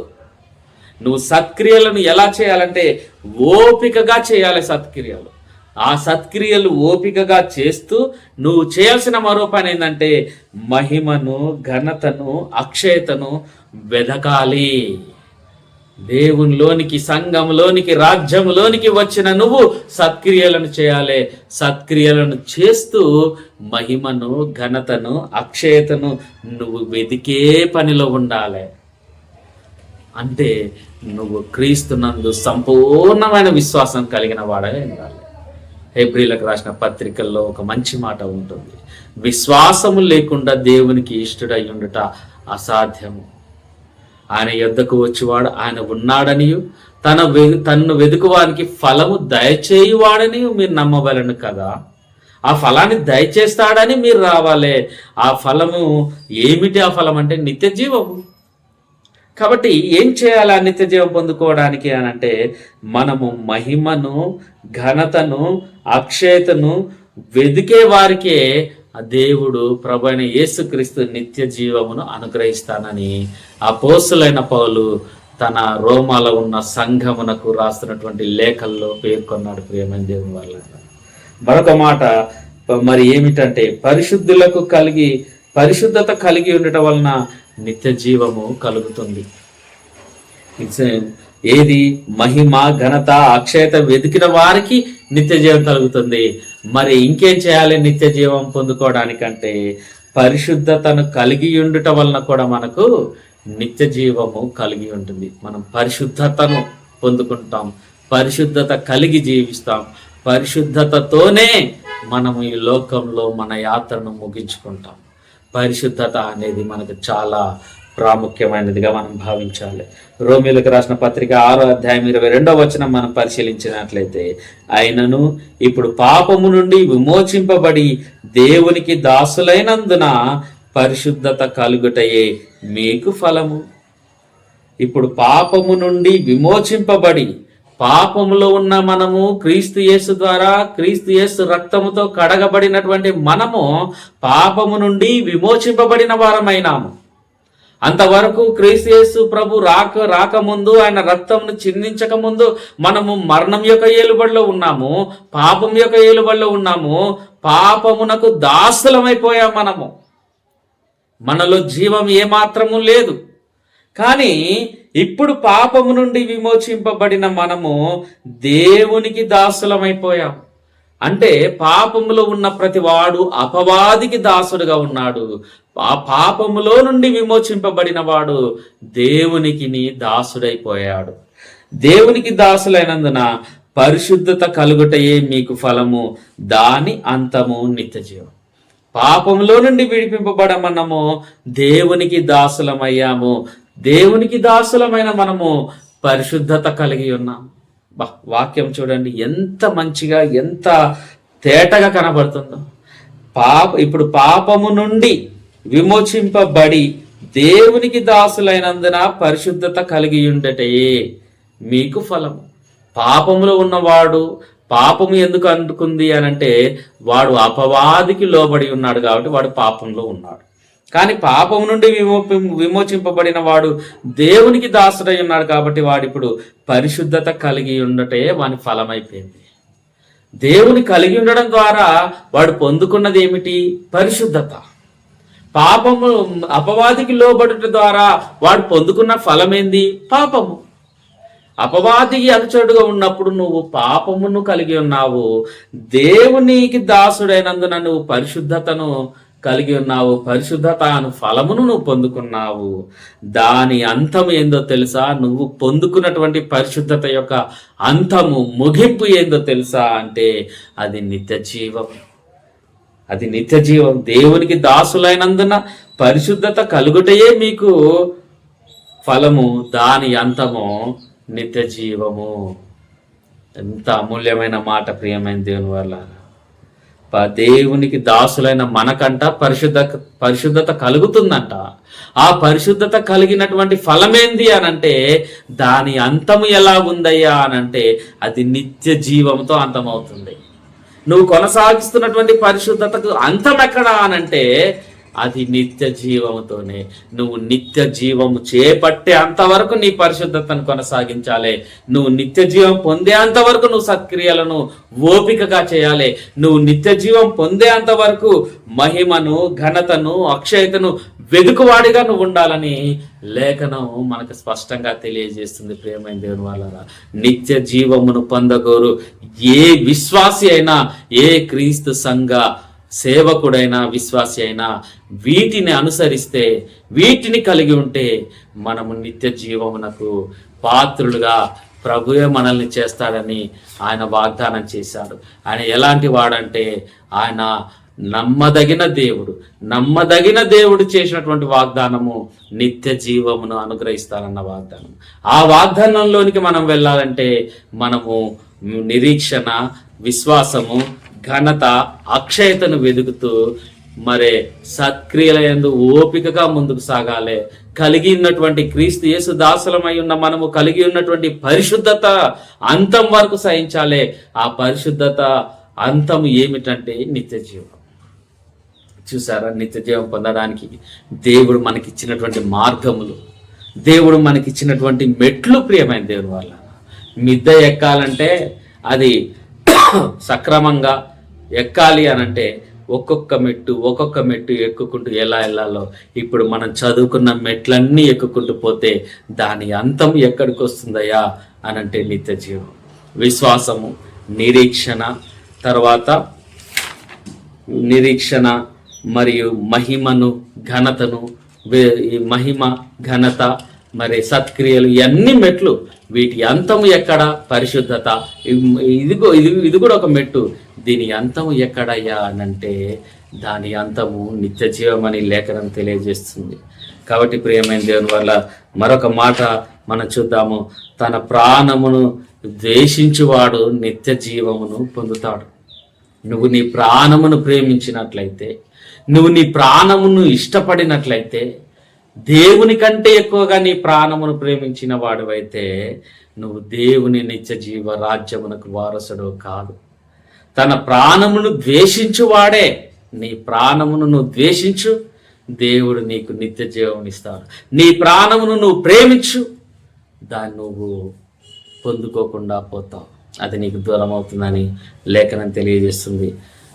నువ్వు సత్క్రియలను ఎలా చేయాలంటే ఓపికగా చేయాలి. సత్క్రియలు ఆ సత్క్రియలు ఓపికగా చేస్తూ నువ్వు చేయాల్సిన మరో పని ఏంటంటే మహిమను, ఘనతను, అక్షయతను వెదకాలి. దేవునిలోనికి, సంఘంలోనికి, రాజ్యంలోనికి వచ్చిన నువ్వు సత్క్రియలను చేయాలి. సత్క్రియలను చేస్తూ మహిమను, ఘనతను, అక్షయతను నువ్వు వెదికే పనిలో ఉండాలి. అంటే నువ్వు క్రీస్తునందు సంపూర్ణమైన విశ్వాసం కలిగిన వాడే ఉండాలి. హెబ్రీలకు రాసిన పత్రికల్లో ఒక మంచి మాట ఉంటుంది, విశ్వాసము లేకుండా దేవునికి ఇష్టడై ఉండుట అసాధ్యము. ఆయన యొద్దకు వచ్చేవాడు ఆయన ఉన్నాడనియు తన్ను వెదుకువానికి ఫలము దయచేయువాడని మీరు నమ్మవలను కదా. ఆ ఫలాన్ని దయచేస్తాడని మీరు రావాలి. ఆ ఫలము ఏమిటి? ఆ ఫలం అంటే నిత్య జీవము. కాబట్టి ఏం చేయాలి ఆ నిత్య జీవం పొందుకోవడానికి అని అంటే మనము మహిమను, ఘనతను, అక్షయతను వెదికే వారికే దేవుడు ప్రభువైన యేసుక్రీస్తు నిత్య జీవమును అనుగ్రహిస్తానని అపోస్తులైన పౌలు తన రోమాలో ఉన్న సంఘమునకు రాస్తున్నటువంటి లేఖల్లో పేర్కొన్నాడు. ప్రియమైన దేవుని వల్ల మరొక మాట మరి ఏమిటంటే పరిశుద్ధత కలిగి ఉండటం వలన నిత్య జీవము కలుగుతుంది. ఏది? మహిమ, ఘనత, అక్షయత వెతికిన వారికి నిత్య జీవం కలుగుతుంది. మరి ఇంకేం చేయాలి నిత్య జీవం పొందుకోవడానికంటే పరిశుద్ధతను కలిగి ఉండటం వలన కూడా మనకు నిత్య జీవము కలిగి ఉంటుంది. మనం పరిశుద్ధతను పొందుకుంటాం, పరిశుద్ధత కలిగి జీవిస్తాం. పరిశుద్ధతతోనే మనము ఈ లోకంలో మన యాత్రను ముగించుకుంటాం. పరిశుద్ధత అనేది మనకు చాలా ప్రాముఖ్యమైనదిగా మనం భావించాలి. రోమీయులకు రాసిన పత్రిక 6వ అధ్యాయం 22వ వచనం మనం పరిశీలించినట్లయితే, అయినను ఇప్పుడు పాపము నుండి విమోచింపబడి దేవునికి దాసులైనందున పరిశుద్ధత కలుగుటయే మీకు ఫలము. ఇప్పుడు పాపము నుండి విమోచింపబడి, పాపములో ఉన్న మనము క్రీస్తు యేసు ద్వారా, క్రీస్తు యేసు రక్తముతో కడగబడినటువంటి మనము పాపము నుండి విమోచింపబడిన వారమైనాము. అంతవరకు క్రీస్తు యేసు ప్రభు రాకముందు, ఆయన రక్తమును చిందించక ముందు మనము మరణం యొక్క ఏలుబడిలో ఉన్నాము, పాపం యొక్క ఏలుబడిలో ఉన్నాము, పాపమునకు దాసులమైపోయాం. మనలో జీవం ఏమాత్రము లేదు. కానీ ఇప్పుడు పాపము నుండి విమోచింపబడిన మనము దేవునికి దాసులమైపోయాం. అంటే పాపములో ఉన్న ప్రతి వాడు అపవాదికి దాసుడుగా ఉన్నాడు. ఆ పాపములో నుండి విమోచింపబడిన వాడు దేవునికి దాసుడైపోయాడు. దేవునికి దాసులైనందున పరిశుద్ధత కలుగుటయే మీకు ఫలము, దాని అంతము నిత్యజీవం. పాపంలో నుండి విడిపింపబడమన్నము దేవునికి దాసులమయ్యాము. దేవునికి దాసులమైన మనము పరిశుద్ధత కలిగి ఉన్నాము. వాక్యం చూడండి ఎంత మంచిగా, ఎంత తేటగా కనబడుతుందో. ఇప్పుడు పాపము నుండి విమోచింపబడి దేవునికి దాసులైనందున పరిశుద్ధత కలిగి ఉండటయే మీకు ఫలము. పాపములో ఉన్నవాడు పాపము ఎందుకు అంటుకుంది అనంటే వాడు అపవాదికి లోబడి ఉన్నాడు కాబట్టి వాడు పాపంలో ఉన్నాడు. కానీ పాపం నుండి విమోచింపబడిన వాడు దేవునికి దాసుడై ఉన్నాడు కాబట్టి వాడు ఇప్పుడు పరిశుద్ధత కలిగి ఉండటే వాని ఫలమైపోయింది. దేవుని కలిగి ఉండడం ద్వారా వాడు పొందుకున్నది ఏమిటి? పరిశుద్ధత. పాపము అపవాదికి లోబడుట ద్వారా వాడు పొందుకున్న ఫలమేంది? పాపము. అపవాదికి అనుచరుడుగా ఉన్నప్పుడు నువ్వు పాపమును కలిగి ఉన్నావు. దేవునికి దాసుడైనందున నువ్వు పరిశుద్ధతను కలిగి ఉన్నావు. పరిశుద్ధత అను ఫలమును నువ్వు పొందుకున్నావు. దాని అంతము ఏందో తెలుసా? నువ్వు పొందుకున్నటువంటి పరిశుద్ధత యొక్క అంతము, ముగింపు ఏందో తెలుసా అంటే అది నిత్య జీవం. అది నిత్య జీవం. దేవునికి దాసులైనందున పరిశుద్ధత కలుగుటయే మీకు ఫలము, దాని అంతము నిత్య జీవము. ఎంత అమూల్యమైన మాట ప్రియమైన దేవుని వల్ల. దేవునికి దాసులైన మనకంట పరిశుద్ధత కలుగుతుందంట. ఆ పరిశుద్ధత కలిగినటువంటి ఫలమేంది అనంటే దాని అంతము ఎలా ఉందయ్యా అనంటే అది నిత్య జీవంతో అంతమవుతుంది. నువ్వు కొనసాగిస్తున్నటువంటి పరిశుద్ధతకు అంతం ఎక్కడా అనంటే అది నిత్య జీవముతోనే. నువ్వు నిత్య జీవము చేపట్టే అంతవరకు నీ పరిశుద్ధతను కొనసాగించాలి. నువ్వు నిత్య జీవం పొందే అంతవరకు నువ్వు సత్క్రియలను ఓపికగా చేయాలి. నువ్వు నిత్య జీవం పొందే అంతవరకు మహిమను, ఘనతను, అక్షయతను వెదుకువాడిగా నువ్వు ఉండాలని లేఖనం మనకు స్పష్టంగా తెలియజేస్తుంది. ప్రియమైన దేవుని వాళ్ళారా, నిత్య జీవమును పొందగోరు ఏ విశ్వాసి అయినా, ఏ క్రీస్తు సంఘ సేవకుడైనా, విశ్వాసి అయినా వీటిని అనుసరిస్తే, వీటిని కలిగి ఉంటే మనము నిత్య జీవమునకు పాత్రులుగా ప్రభువే మనల్ని చేస్తాడని ఆయన వాగ్దానం చేశాడు. ఆయన ఎలాంటి వాడంటే ఆయన నమ్మదగిన దేవుడు చేసినటువంటి వాగ్దానము నిత్య జీవమును అనుగ్రహిస్తానన్న వాగ్దానం. ఆ వాగ్దానంలోనికి మనం వెళ్ళాలంటే మనము నిరీక్షణ, విశ్వాసము, ఘనత, అక్షయతను వెతుకుతూ మరే సత్క్రియల యందు ఓపికగా ముందుకు సాగాలి. కలిగి ఉన్నటువంటి క్రీస్తు యేసు దాసులమై ఉన్న మనము కలిగి ఉన్నటువంటి పరిశుద్ధత అంతం వరకు సహించాలి. ఆ పరిశుద్ధత అంతం ఏమిటంటే నిత్య జీవం. చూసారా, నిత్య జీవం పొందడానికి దేవుడు మనకిచ్చినటువంటి మార్గములు, దేవుడు మనకిచ్చినటువంటి మెట్లు. ప్రియమైన దేవుని వల్ల మిద్దె ఎక్కాలంటే అది సక్రమంగా ఎక్కాలి అనంటే ఒక్కొక్క మెట్టు ఎక్కుకుంటూ ఎలా వెళ్ళాలో ఇప్పుడు మనం చదువుకున్న మెట్లన్నీ ఎక్కుకుంటూ పోతే దాని అంతం ఎక్కడికి వస్తుందయ్యా అనంటే నిత్య జీవం. విశ్వాసము, నిరీక్షణ మరియు మహిమను, ఘనతను, మహిమ, ఘనత, మరి సత్క్రియలు, ఇవన్నీ మెట్లు. వీటి అంతము ఎక్కడ? పరిశుద్ధత. ఇది కూడా ఒక మెట్టు. దీని అంతము ఎక్కడయ్యా అనంటే దాని అంతము నిత్య జీవం అని లేఖనం తెలియజేస్తుంది. కాబట్టి ప్రియమైన దేవుని వల్ల మరొక మాట మనం చూద్దాము. తన ప్రాణమును ద్వేషించువాడు నిత్య జీవమును పొందుతాడు. నువ్వు నీ ప్రాణమును ప్రేమించినట్లయితే, నువ్వు నీ ప్రాణమును ఇష్టపడినట్లయితే, దేవుని కంటే ఎక్కువగా నీ ప్రాణమును ప్రేమించిన వాడివైతే నువ్వు దేవుని నిత్య జీవ రాజ్యమునకు వారసుడు కాదు. తన ప్రాణమును ద్వేషించువాడే, నీ ప్రాణమును నువ్వు ద్వేషించు, దేవుడు నీకు నిత్య జీవం ఇస్తాడు. నీ ప్రాణమును నువ్వు ప్రేమించు, దాన్ని నువ్వు పొందుకోకుండా పోతావు. అది నీకు దూరం అవుతుందని లేఖనం తెలియజేస్తుంది.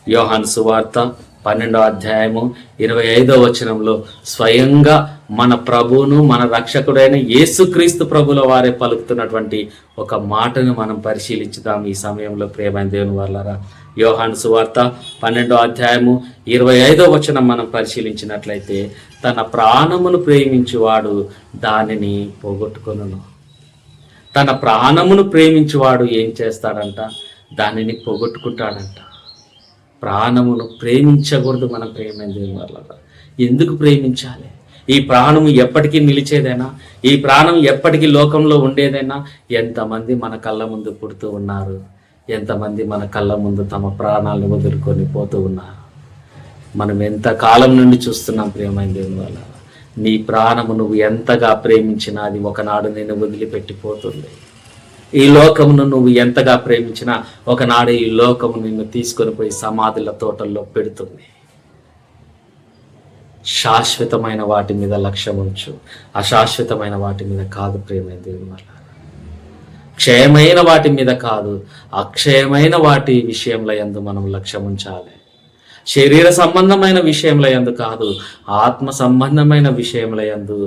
యోహాను సువార్త 12వ అధ్యాయము 25వ వచనంలో స్వయంగా మన ప్రభువును, మన రక్షకుడైన యేసుక్రీస్తు ప్రభుల వారే పలుకుతున్నటువంటి ఒక మాటను మనం పరిశీలించుదాం ఈ సమయంలో. ప్రియమైన దేవుని వాళ్ళారా, యోహాను సువార్త 12వ అధ్యాయము 25వ వచనం మనం పరిశీలించినట్లయితే, తన ప్రాణమును ప్రేమించువాడు దానిని పోగొట్టుకొనును. తన ప్రాణమును ప్రేమించువాడు ఏం చేస్తాడంట? దానిని పోగొట్టుకుంటాడంట. ప్రాణమును ప్రేమించకూడదు మనం, ప్రేమైన దేవుని వల్ల. ఎందుకు ప్రేమించాలి? ఈ ప్రాణము ఎప్పటికీ నిలిచేదేనా? ఈ ప్రాణం ఎప్పటికీ లోకంలో ఉండేదేనా? ఎంతమంది మన కళ్ళ ముందు పుడుతూ ఉన్నారు, ఎంతమంది మన కళ్ళ ముందు తమ ప్రాణాలను వదులుకొని పోతూ ఉన్నారు. మనం ఎంత కాలం నుండి చూస్తున్నాం ప్రియమైన దేవుని వల్ల. నీ ప్రాణము నువ్వు ఎంతగా ప్రేమించినా అది ఒకనాడు నేను వదిలిపెట్టిపోతుంది. ఈ లోకమును నువ్వు ఎంతగా ప్రేమించినా ఒకనాడు ఈ లోకము నిన్ను తీసుకొని పోయి సమాధుల తోటల్లో పెడుతుంది. శాశ్వతమైన వాటి మీద లక్ష్యం ఉంచు, అశాశ్వతమైన వాటి మీద కాదు ప్రియమైన దేవుని వల్ల. క్షయమైన వాటి మీద కాదు, అక్షయమైన వాటి విషయంలో యందు మనం లక్ష్యం ఉంచాలి. శరీర సంబంధమైన విషయంలో యందు కాదు, ఆత్మ సంబంధమైన విషయంలో యందు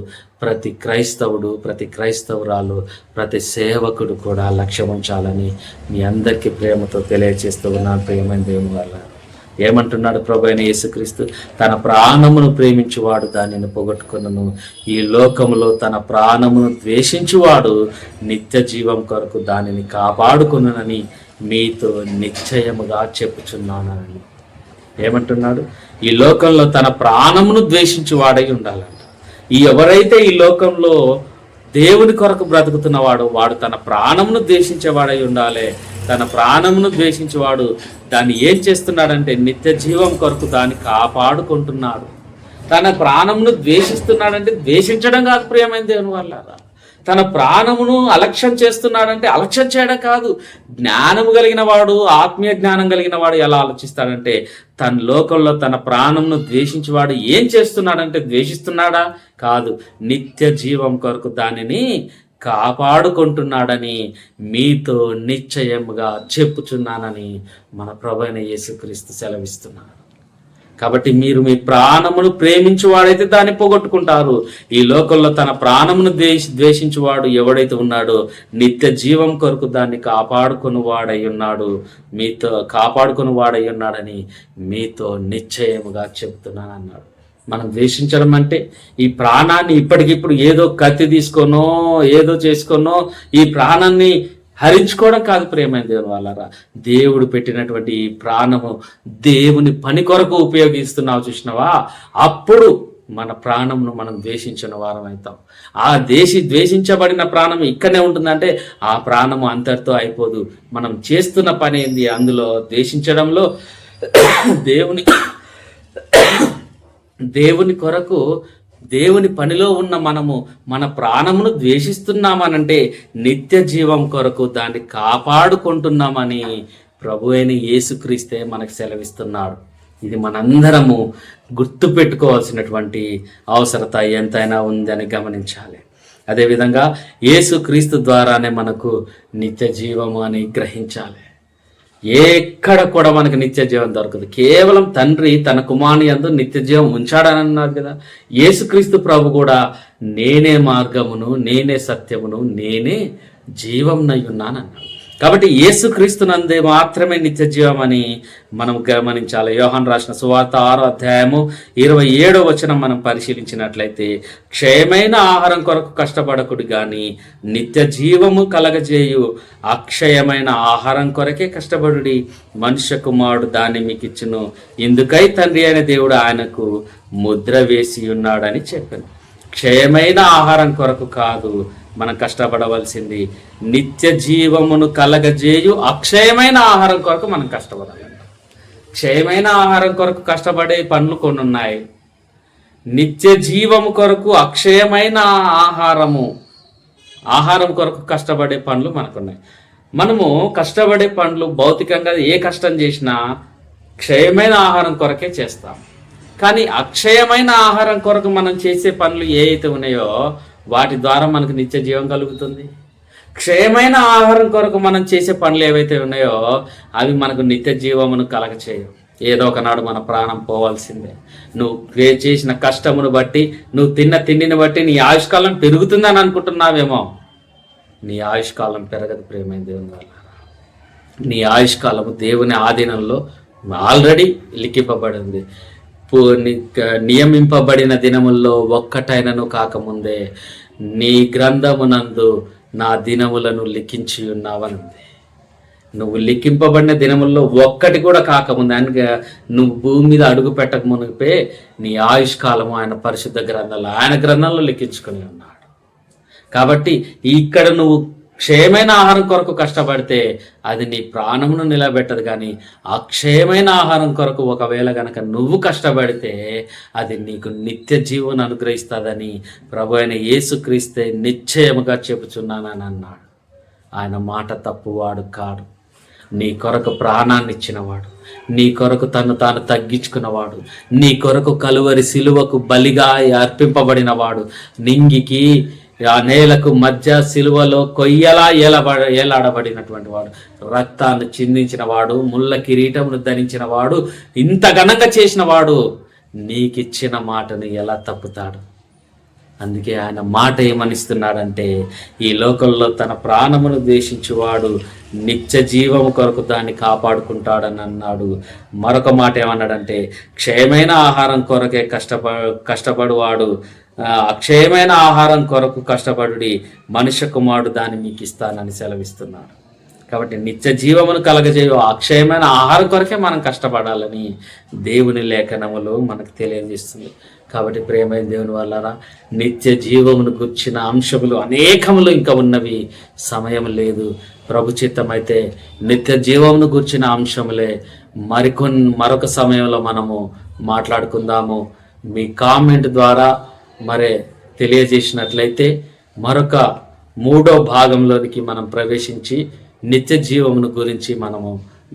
ప్రతి క్రైస్తవుడు, ప్రతి క్రైస్తవురాలు, ప్రతి సేవకుడు కూడా లక్ష్యం ఉంచాలని మీ అందరికీ ప్రేమతో తెలియజేస్తూ ఉన్నాను ప్రియమైన దేవుని వల్ల. ఏమంటున్నాడు ప్రభు అయిన యేసుక్రీస్తు? తన ప్రాణమును ప్రేమించువాడు దానిని పోగొట్టుకొనును. ఈ లోకములో తన ప్రాణమును ద్వేషించువాడు నిత్య జీవం కొరకు దానిని కాపాడుకొనునని మీతో నిశ్చయముగా చెప్పుచున్నానని. ఏమంటున్నాడు? ఈ లోకంలో తన ప్రాణమును ద్వేషించువాడై ఉండాలంట. ఎవరైతే ఈ లోకంలో దేవుని కొరకు బ్రతుకుతున్నవాడు, వాడు తన ప్రాణమును ద్వేషించేవాడై ఉండాలి. తన ప్రాణమును ద్వేషించేవాడు దాన్ని ఏం చేస్తున్నాడంటే నిత్య జీవం కొరకు దాన్ని కాపాడుకుంటున్నాడు. తన ప్రాణమును ద్వేషిస్తున్నాడంటే ద్వేషించడం కాదు ప్రియమైన దేవుని వల్ల. తన ప్రాణమును అలక్ష్యం చేస్తున్నాడంటే అలక్ష్యం చేయడం కాదు. జ్ఞానము కలిగిన వాడు, ఆత్మీయ జ్ఞానం కలిగిన వాడు ఎలా ఆలోచిస్తాడంటే, తన లోకంలో తన ప్రాణమును ద్వేషించేవాడు ఏం చేస్తున్నాడంటే ద్వేషిస్తున్నాడా? కాదు, నిత్య జీవం కొరకు దానిని కాపాడుకుంటున్నాడని మీతో నిశ్చయముగా చెప్పుచున్నానని మన ప్రభువైన యేసుక్రీస్తు సెలవిస్తున్నాడు. కాబట్టి మీరు మీ ప్రాణమును ప్రేమించువాడైతే దాన్ని పోగొట్టుకుంటారు. ఈ లోకంలో తన ప్రాణమును ద్వేషించువాడు ఎవడైతే ఉన్నాడో నిత్య జీవం కొరకు దాన్ని కాపాడుకుని వాడై ఉన్నాడు, మీతో కాపాడుకుని వాడై ఉన్నాడని మీతో నిశ్చయముగా చెబుతున్నాను అన్నాడు. మనం ద్వేషించడం అంటే ఈ ప్రాణాన్ని ఇప్పటికిప్పుడు ఏదో కత్తి తీసుకోనో ఏదో చేసుకోనో ఈ ప్రాణాన్ని హరించుకోవడం కాదు ప్రియమైన దేవుని వాళ్ళరా. దేవుడు పెట్టినటువంటి ఈ ప్రాణము దేవుని పని కొరకు ఉపయోగిస్తున్నావు చూసినావా, అప్పుడు మన ప్రాణమును మనం ద్వేషించిన వారం అవుతాం. ఆ ద్వేషించబడిన ప్రాణం ఇక్కడనే ఉంటుందంటే ఆ ప్రాణము అంతటితో అయిపోదు. మనం చేస్తున్న పని ఏంది? అందులో ద్వేషించడంలో దేవుని కొరకు దేవుని పనిలో ఉన్న మనము మన ప్రాణమును ద్వేషిస్తున్నామనంటే నిత్య జీవం కొరకు దాన్ని కాపాడుకుంటున్నామని ప్రభు అయిన యేసుక్రీస్తే మనకు సెలవిస్తున్నాడు. ఇది మనందరము గుర్తు పెట్టుకోవాల్సినటువంటి అవసరత ఎంతైనా ఉందని గమనించాలి. అదేవిధంగా యేసుక్రీస్తు ద్వారానే మనకు నిత్య జీవము అని గ్రహించాలి. ఎక్కడ కూడా మనకు నిత్య జీవం దొరకదు. కేవలం తండ్రి తన కుమారుని యందు నిత్య జీవం ఉంచాడని అన్నారు కదా. యేసుక్రీస్తు ప్రభు కూడా నేనే మార్గమును, నేనే సత్యమును, నేనే జీవంనై ఉన్నాను అన్నాడు. కాబట్టి యేసుక్రీస్తునందే మాత్రమే నిత్య జీవం అని మనం గమనించాలి. యోహాను రాసిన సువార్త 6వ అధ్యాయము 27వ వచనం మనం పరిశీలించినట్లయితే, క్షయమైన ఆహారం కొరకు కష్టపడకుడు గాని నిత్య జీవము కలగజేయు అక్షయమైన ఆహారం కొరకే కష్టపడుడి. మనుష్య కుమారుడు దాన్ని మీకు ఇచ్చును. ఇందుకై తండ్రి అయిన దేవుడు ఆయనకు ముద్ర వేసి ఉన్నాడని చెప్పాను. క్షయమైన ఆహారం కొరకు కాదు మనం కష్టపడవలసింది, నిత్య జీవమును కలగజేయు అక్షయమైన ఆహారం కొరకు మనం కష్టపడాలి. క్షయమైన ఆహారం కొరకు కష్టపడే పనులు కొన్ని ఉన్నాయి. నిత్య జీవము కొరకు అక్షయమైన ఆహారం కొరకు కష్టపడే పనులు మనకున్నాయి. మనము కష్టపడే పనులు భౌతికంగా ఏ కష్టం చేసినా క్షయమైన ఆహారం కొరకే చేస్తాం. కానీ అక్షయమైన ఆహారం కొరకు మనం చేసే పనులు ఏ అయితే ఉన్నాయో వాటి ద్వారా మనకు నిత్య జీవం కలుగుతుంది. క్షయమైన ఆహారం కొరకు మనం చేసే పనులు ఏవైతే ఉన్నాయో అవి మనకు నిత్య జీవమును కలగచేయవు. ఏదో ఒకనాడు మన ప్రాణం పోవాల్సిందే. నువ్వు చేసిన కష్టమును బట్టి, నువ్వు తిన్న తిండిని బట్టి నీ ఆయుష్కాలం పెరుగుతుందని అనుకుంటున్నావేమో. నీ ఆయుష్కాలం పెరగదు ప్రియమైన దేవుని వల్ల. నీ ఆయుష్కాలము దేవుని ఆధీనంలో ఆల్రెడీ లిఖింపబడింది. నియమింపబడిన దినముల్లో ఒక్కటైనను కాకముందే నీ గ్రంథమునందు నా దినములను లిఖించి ఉన్నావనుంది. నువ్వు లిఖింపబడిన దినముల్లో ఒక్కటి కూడా కాకముందే, అందుకే నువ్వు భూమి మీద అడుగు పెట్టక మునిపే నీ ఆయుష్కాలము ఆయన పరిశుద్ధ గ్రంథంలో, ఆయన గ్రంథంలో లిఖించుకుని ఉన్నాడు. కాబట్టి ఇక్కడ నువ్వు క్షయమైన ఆహారం కొరకు కష్టపడితే అది నీ ప్రాణమును నిలబెట్టదు, కానీ అక్షయమైన ఆహారం కొరకు ఒకవేళ గనక నువ్వు కష్టపడితే అది నీకు నిత్య జీవన అనుగ్రహిస్తుందని ప్రభు అయిన యేసుక్రీస్తే నిశ్చయముగా చెప్పుచున్నానని అన్నాడు. ఆయన మాట తప్పువాడు కాడు. నీ కొరకు ప్రాణాన్ని ఇచ్చినవాడు, నీ కొరకు తను తాను తగ్గించుకున్నవాడు, నీ కొరకు కలువరి సిలువకు బలిగా అర్పింపబడినవాడు, నింగికి ఆ నేలకు మధ్య సిలువలో కొయ్యలా ఏలాడబడినటువంటి వాడు, రక్తాన్ని చిందించిన వాడు, ముళ్ళ కిరీటమును ధరించిన వాడు, ఇంత ఘనంగా చేసిన వాడు నీకిచ్చిన మాటను ఎలా తప్పుతాడు? అందుకే ఆయన మాట ఏమనిస్తున్నాడంటే, ఈ లోకంలో తన ప్రాణమును ద్వేషించువాడు నిత్య జీవము కొరకు దాన్ని కాపాడుకుంటాడని అన్నాడు. మరొక మాట ఏమన్నాడంటే, క్షయమైన ఆహారం కొరకే కష్టపడువాడు అక్షయమైన ఆహారం కొరకు కష్టపడుడి, మనుష్య కుమారుడు దాన్ని మీకు ఇస్తానని సెలవిస్తున్నాడు. కాబట్టి నిత్య జీవమును కలగజేయు అక్షయమైన ఆహారం కొరకే మనం కష్టపడాలని దేవుని లేఖనములు మనకు తెలియజేస్తుంది. కాబట్టి ప్రేమైన దేవుని వల్లరా, నిత్య జీవమును గుర్చిన అంశములు అనేకములు ఇంకా ఉన్నవి, సమయం లేదు. ప్రభు చిత్తమైతే నిత్య జీవమును గుర్చిన అంశములే మరొక సమయంలో మనము మాట్లాడుకుందాము. మీ కామెంట్ ద్వారా మరే తెలియజేసినట్లయితే మరొక 3వ భాగంలోనికి మనం ప్రవేశించి నిత్య జీవమును గురించి మనము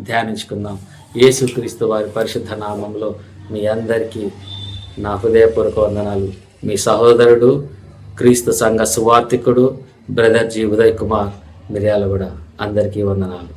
ధ్యానించుకుందాం. యేసుక్రీస్తు వారి పరిశుద్ధ నామంలో మీ అందరికీ నా హృదయపూర్వక వందనాలు. మీ సహోదరుడు, క్రీస్తు సంఘ సువార్థికుడు బ్రదర్ జీ ఉదయ్ కుమార్ మిర్యాలగూడ. అందరికీ వందనాలు.